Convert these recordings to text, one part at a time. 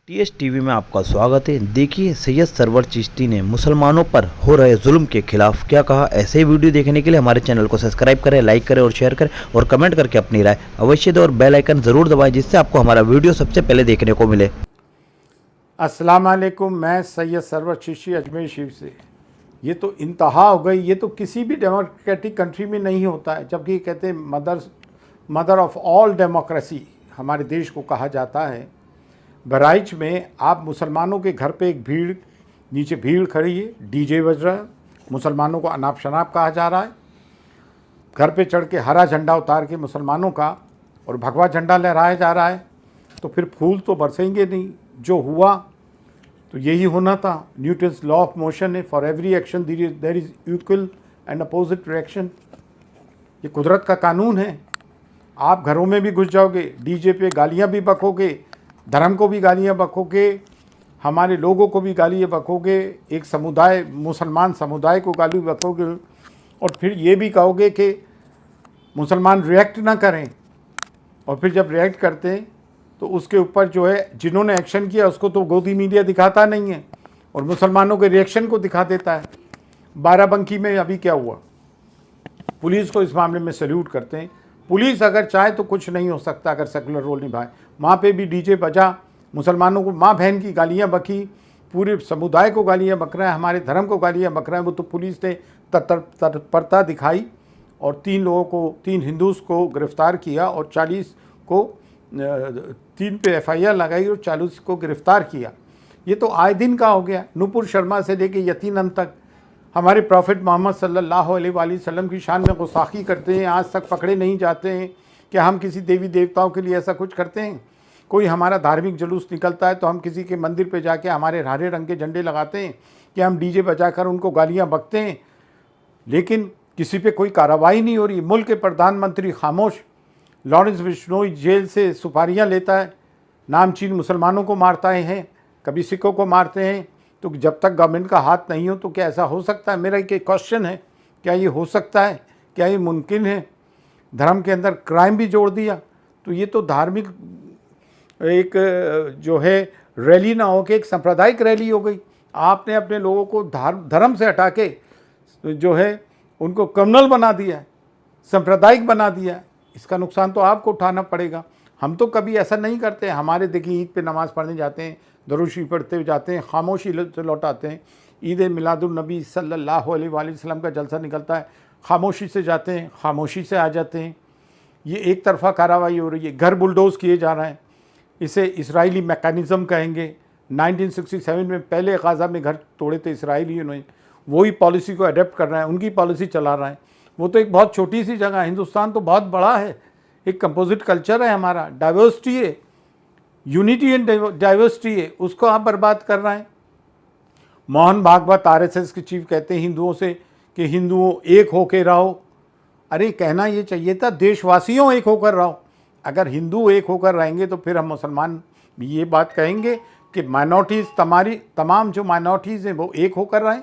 TS TV में आपका स्वागत है। देखिए, सैयद सरवर चिश्ती ने मुसलमानों पर हो रहे जुल्म के खिलाफ क्या कहा। ऐसे ही वीडियो देखने के लिए हमारे चैनल को सब्सक्राइब करें, लाइक करें और शेयर करें और कमेंट करके अपनी राय अवश्य दें और बेल आइकन ज़रूर दबाएं, जिससे आपको हमारा वीडियो सबसे पहले देखने को मिले। अस्सलाम वालेकुम, मैं सैयद सरवर चिश्ती अजमेर शरीफ से। ये तो इंतहा हो गई। ये तो किसी भी डेमोक्रेटिक कंट्री में नहीं होता है, जबकि कहते हैं मदर ऑफ ऑल डेमोक्रेसी हमारे देश को कहा जाता है। बहराइच में आप मुसलमानों के घर पे एक नीचे भीड़ खड़ी है, डीजे बज रहा है, मुसलमानों को अनाप शनाप कहा जा रहा है। घर पे चढ़ के हरा झंडा उतार के मुसलमानों का और भगवा झंडा लहराया जा रहा है, तो फिर फूल तो बरसेंगे नहीं। जो हुआ तो यही होना था। न्यूटन्स लॉ ऑफ मोशन है, for every action there is equal and opposite reaction. ये कुदरत का कानून है। आप घरों में भी घुस जाओगे, डीजे पे गालियाँ भी बकोगे, धर्म को भी गालियाँ बकोगे, हमारे लोगों को भी गालियाँ बकोगे, एक समुदाय मुसलमान समुदाय को गाली बकोगे और फिर ये भी कहोगे कि मुसलमान रिएक्ट ना करें। और फिर जब रिएक्ट करते हैं तो उसके ऊपर जो है जिन्होंने एक्शन किया उसको तो गोदी मीडिया दिखाता नहीं है और मुसलमानों के रिएक्शन को दिखा देता है। बाराबंकी में अभी क्या हुआ, पुलिस को इस मामले में सैल्यूट करते हैं। पुलिस अगर चाहे तो कुछ नहीं हो सकता अगर सेकुलर रोल निभाए। वहाँ पे भी डीजे बजा, मुसलमानों को माँ बहन की गालियाँ बकी, पूरे समुदाय को गालियाँ बक रहा है, हमारे धर्म को गालियाँ बक रहा है। वो तो पुलिस ने तत्परता दिखाई और 3 हिंदूज़ को गिरफ़्तार किया और 40 को 3 पे FIR लगाई और 40 को गिरफ़्तार किया। ये तो आए दिन का हो गया। नूपुर शर्मा से लेके यतीन तक हमारे प्रॉफिट मोहम्मद सल्लल्लाहु अलैहि वसल्लम की शान में गुस्ताखी करते हैं, आज तक पकड़े नहीं जाते हैं कि हम किसी देवी देवताओं के लिए ऐसा कुछ करते हैं। कोई हमारा धार्मिक जुलूस निकलता है तो हम किसी के मंदिर पे जाके हमारे हरे रंग के झंडे लगाते हैं कि हम डीजे बजाकर उनको गालियां बकते हैं, लेकिन किसी पे कोई कार्रवाई नहीं हो रही। मुल्क के प्रधानमंत्री खामोश, लॉरेंस बिश्नोई जेल से सुपारियाँ लेता है, नामचीन मुसलमानों को मारता है, कभी सिखों को मारते हैं। तो जब तक गवर्नमेंट का हाथ नहीं हो तो क्या ऐसा हो सकता है? मेरा एक क्वेश्चन है, क्या ये हो सकता है? क्या ये मुमकिन है? धर्म के अंदर क्राइम भी जोड़ दिया। तो ये तो धार्मिक एक जो है रैली ना हो के एक सांप्रदायिक रैली हो गई। आपने अपने लोगों को धर्म से हटा के जो है उनको कम्युनल बना दिया है, सांप्रदायिक बना दिया है। इसका नुकसान तो आपको उठाना पड़ेगा। हम तो कभी ऐसा नहीं करते। हमारे देखिए ईद पे नमाज़ पढ़ने जाते हैं, दरूद शरीफ पढ़ते हुए जाते हैं, खामोशी से लौटाते हैं। ईद मिलादुन नबी सल्लल्लाहु अलैहि वसल्लम का जलसा निकलता है, खामोशी से जाते हैं, खामोशी से आ जाते हैं। ये एक तरफ़ा कार्रवाई हो रही है, घर बुलडोज़ किए जा रहे हैं। इसे इसराइली मैकेनिज़्म कहेंगे। 1967 में पहले गाज़ा में घर तोड़े थे इसराइलियों ने, वही पॉलिसी को अडेप्ट कर रहे हैं, उनकी पॉलिसी चला रहे हैं। वो तो एक बहुत छोटी सी जगह है, हिंदुस्तान तो बहुत बड़ा है, एक कंपोजिट कल्चर है हमारा, डाइवर्सिटी है, यूनिटी एंड डाइवर्सिटी है, उसको आप बर्बाद कर रहे हैं। मोहन भागवत RSS के चीफ कहते हैं हिंदुओं से कि हिंदुओं एक होकर रहो। अरे कहना ये चाहिए था देशवासियों एक होकर रहो। अगर हिंदू एक होकर रहेंगे तो फिर हम मुसलमान भी ये बात कहेंगे कि माइनॉरिटीज़ तमाम जो माइनॉरिटीज़ हैं वो एक होकर रहें।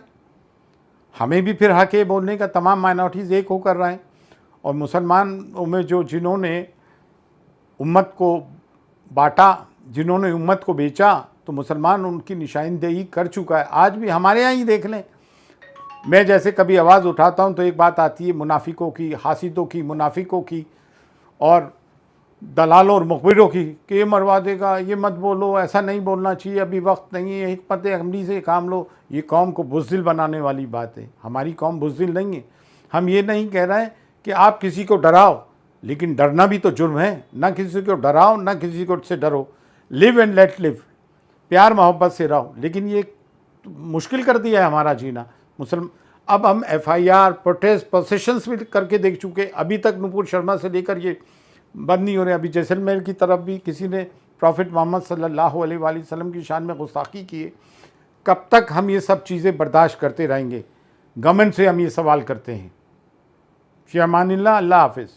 हमें भी फिर हक है बोलने का, तमाम माइनॉरिटीज़ एक होकर रहें। और मुसलमानों में जो जिन्होंने उम्मत को बांटा, जिन्होंने उम्मत को बेचा, तो मुसलमान उनकी निशानदेही कर चुका है। आज भी हमारे यहाँ ही देख लें, मैं जैसे कभी आवाज़ उठाता हूँ तो एक बात आती है मुनाफिकों की, हासिदों की, मुनाफिकों की और दलालों और मुखबिरों की कि ये मरवा देगा, ये मत बोलो, ऐसा नहीं बोलना चाहिए, अभी वक्त नहीं है, हिकमत अमली से काम लो। ये कौम को बुज़दिल बनाने वाली बात है। हमारी कौम बुज़दिल नहीं है। हम ये नहीं कह रहे हैं कि आप किसी को डराओ, लेकिन डरना भी तो जुर्म है। ना किसी को डराओ, ना किसी को से डरो। लिव एंड लेट लिव, प्यार मोहब्बत से रहो। लेकिन ये मुश्किल कर दिया है हमारा जीना। अब हम FIR, प्रोटेस्ट, प्रोसेशंस भी करके देख चुके। अभी तक नूपुर शर्मा से लेकर ये बंद नहीं हो रहे। अभी जैसलमेर की तरफ भी किसी ने प्रॉफिट मोहम्मद सल्लल्लाहु अलैहि वसल्लम की शान में गुस्ताखी की है। कब तक हम ये सब चीज़ें बर्दाश्त करते रहेंगे? गवर्नमेंट से हम ये सवाल करते हैं। फ़ी अमानिल्लाह, अल्लाह हाफ़िज़।